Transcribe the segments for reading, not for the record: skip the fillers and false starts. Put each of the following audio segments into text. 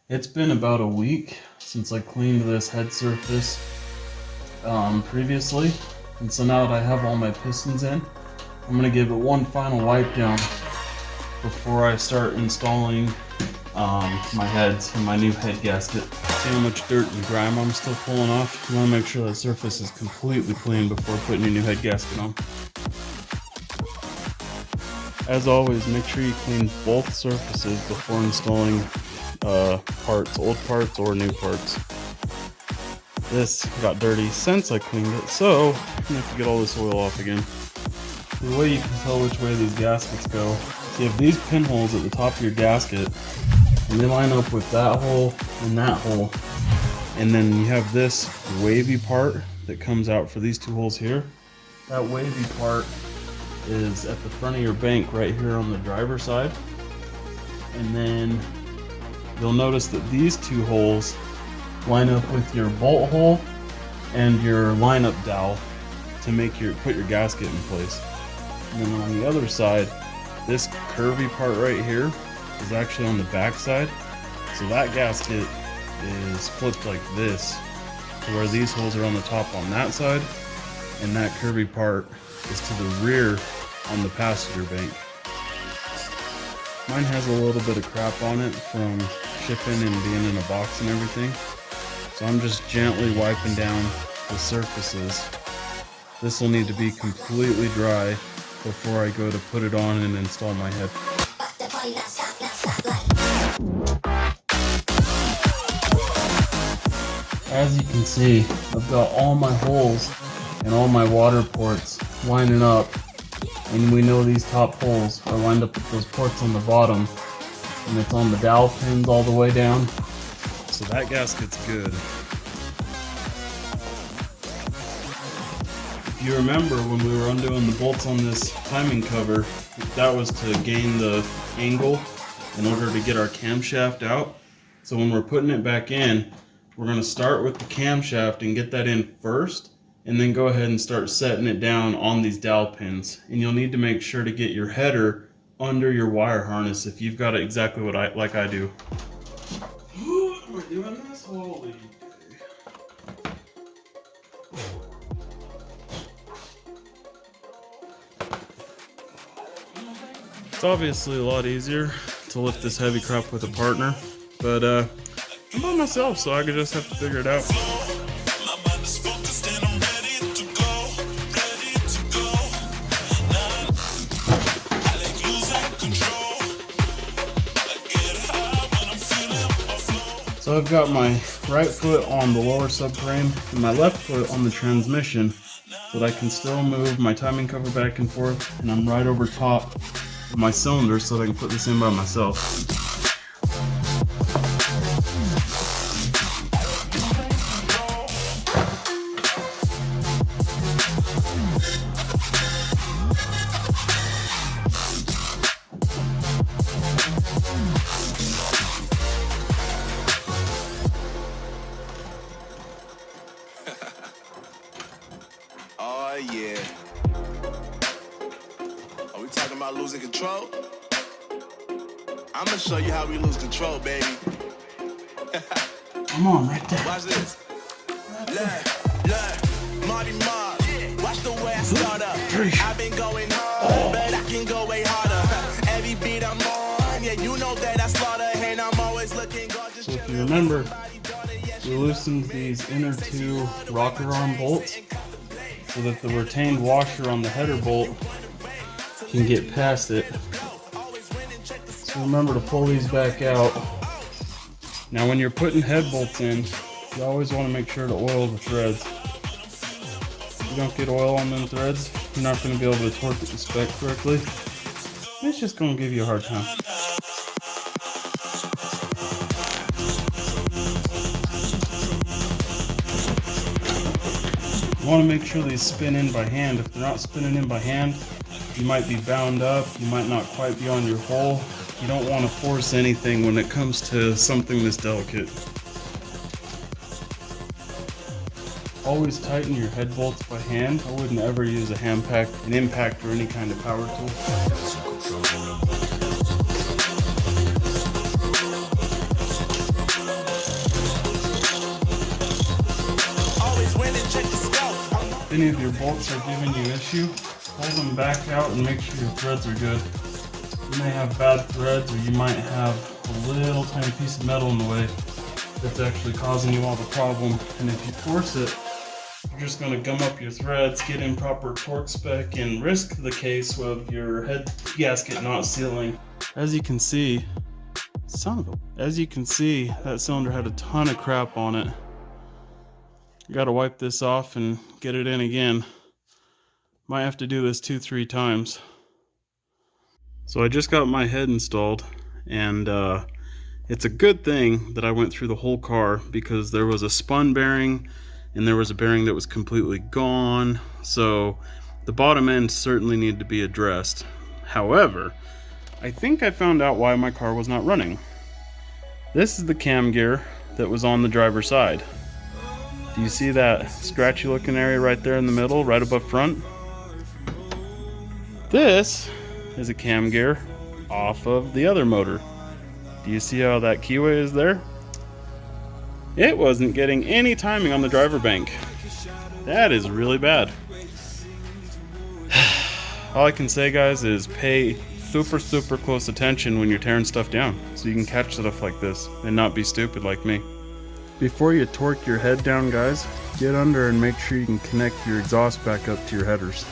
It's been about a week since I cleaned this head surface previously, and so now that I have all my pistons in, I'm going to give it one final wipe down before I start installing my heads and my new head gasket. See how much dirt and grime I'm still pulling off? You want to make sure that surface is completely clean before putting your new head gasket on. As always, make sure you clean both surfaces before installing parts, old parts or new parts. This got dirty since I cleaned it, so I'm gonna have to get all this oil off again. The way you can tell which way these gaskets go, you have these pinholes at the top of your gasket, and they line up with that hole and that hole. And then you have this wavy part that comes out for these two holes here. That wavy part is at the front of your bank right here on the driver's side. And then you'll notice that these two holes line up with your bolt hole and your lineup dowel to put your gasket in place. And then on the other side, this curvy part right here is actually on the back side. So that gasket is flipped like this, to where these holes are on the top on that side, and that curvy part is to the rear on the passenger bank. Mine has a little bit of crap on it from shipping and being in a box and everything. So I'm just gently wiping down the surfaces. This will need to be completely dry before I go to put it on and install my head. As you can see, I've got all my holes and all my water ports lining up. And we know these top holes are lined up with those ports on the bottom, and it's on the dowel pins all the way down. So that gasket's good. If you remember when we were undoing the bolts on this timing cover, that was to gain the angle in order to get our camshaft out. So when we're putting it back in, we're going to start with the camshaft and get that in first, and then go ahead and start setting it down on these dowel pins. And you'll need to make sure to get your header under your wire harness if you've got it exactly like I do. We're doing this? Holy. It's obviously a lot easier to lift this heavy crap with a partner, but I'm by myself, so I could just have to figure it out. So I've got my right foot on the lower subframe and my left foot on the transmission, so that I can still move my timing cover back and forth, and I'm right over top of my cylinder so that I can put this in by myself. Oh yeah. Are we talking about losing control? I'm gonna show you how we lose control, baby. Come on, right there. Watch this. Look, Marty Mark. Watch the way I start up. I've been going hard, but I can go way harder. Every beat I'm on, yeah, you know that I slaughter, and I'm always looking gorgeous. So if you remember, we loosened these inner two rocker arm bolts so that the retained washer on the header bolt can get past it. So remember to pull these back out. Now when you're putting head bolts in, you always want to make sure to oil the threads. If you don't get oil on them threads, you're not going to be able to torque it to spec correctly. It's just going to give you a hard time. You want to make sure they spin in by hand. If they're not spinning in by hand, you might be bound up, you might not quite be on your hole. You don't want to force anything when it comes to something this delicate. Always tighten your head bolts by hand. I wouldn't ever use a hand pack, an impact, or any kind of power tool. any of your bolts are giving you issue, pull them back out and make sure your threads are good. You may have bad threads, or you might have a little tiny piece of metal in the way that's actually causing you all the problem. And if you force it, you're just going to gum up your threads, get improper torque spec, and risk the case of your head gasket not sealing. As you can see, that cylinder had a ton of crap on it. You got to wipe this off and get it in again. Might have to do this 2-3 times. So I just got my head installed, and it's a good thing that I went through the whole car, because there was a spun bearing and there was a bearing that was completely gone. So the bottom end certainly needed to be addressed. However, I think I found out why my car was not running. This is the cam gear that was on the driver's side. Do you see that scratchy looking area right there in the middle, right above front? This is a cam gear off of the other motor. Do you see how that keyway is there? It wasn't getting any timing on the driver bank. That is really bad. All I can say, guys, is pay super close attention when you're tearing stuff down, so you can catch stuff like this and not be stupid like me. Before you torque your head down, guys, get under and make sure you can connect your exhaust back up to your headers.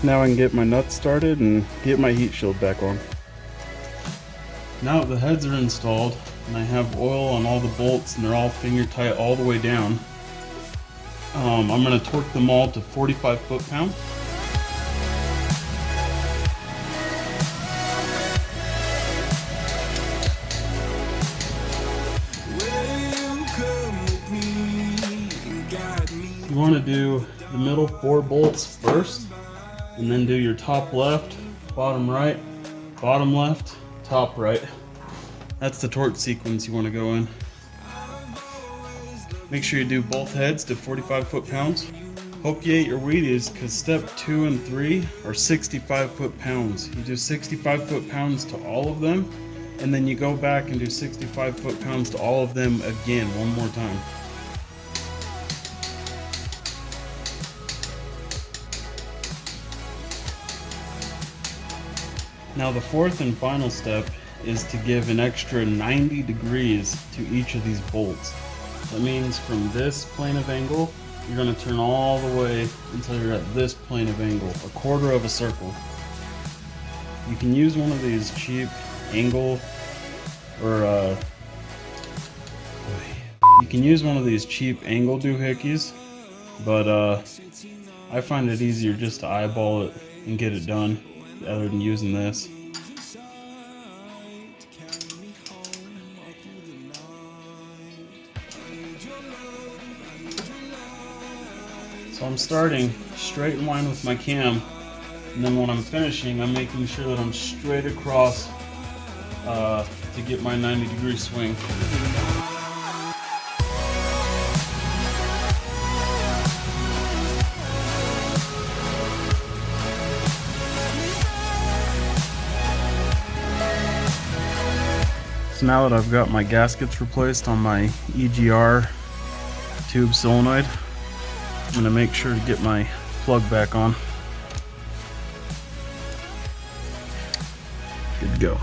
Now I can get my nuts started and get my heat shield back on. Now that the heads are installed and I have oil on all the bolts and they're all finger tight all the way down, I'm going to torque them all to 45 foot-pounds. You want to do the middle 4 bolts first, and then do your top left, bottom right, bottom left, top right. That's the torque sequence you want to go in. Make sure you do both heads to 45 foot-pounds. Hope you ate your Wheaties, because step 2 and 3 are 65 foot-pounds. You do 65 foot-pounds to all of them, and then you go back and do 65 foot-pounds to all of them again one more time. Now the fourth and final step is to give an extra 90 degrees to each of these bolts. That means from this plane of angle, you're going to turn all the way until you're at this plane of angle, a quarter of a circle. You can use one of these cheap angle doohickeys, but I find it easier just to eyeball it and get it done, other than using this. So I'm starting straight in line with my cam, and then when I'm finishing, I'm making sure that I'm straight across to get my 90-degree swing. So now that I've got my gaskets replaced on my EGR tube solenoid, I'm going to make sure to get my plug back on. Good to go.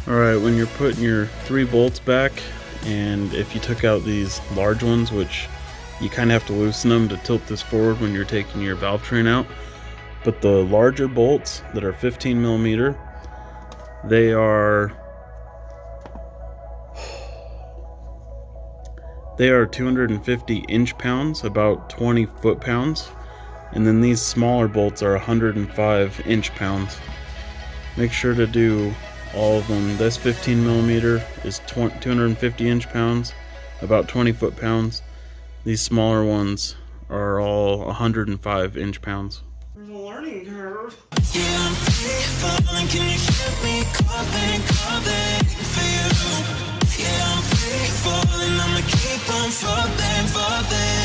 Alright, when you're putting your 3 bolts back, and if you took out these large ones, which you kind of have to loosen them to tilt this forward when you're taking your valve train out, but the larger bolts that are 15 millimeter, they are 250 inch-pounds, about 20 foot-pounds, and then these smaller bolts are 105 inch-pounds. Make sure to do all of them. This 15 millimeter is 250 inch-pounds, about 20 foot-pounds. These smaller ones are all 105 inch-pounds. There's a learning curve. Yeah, I'm free falling. Can you hear me calling for you? Yeah, I'm free falling. I'ma keep on falling.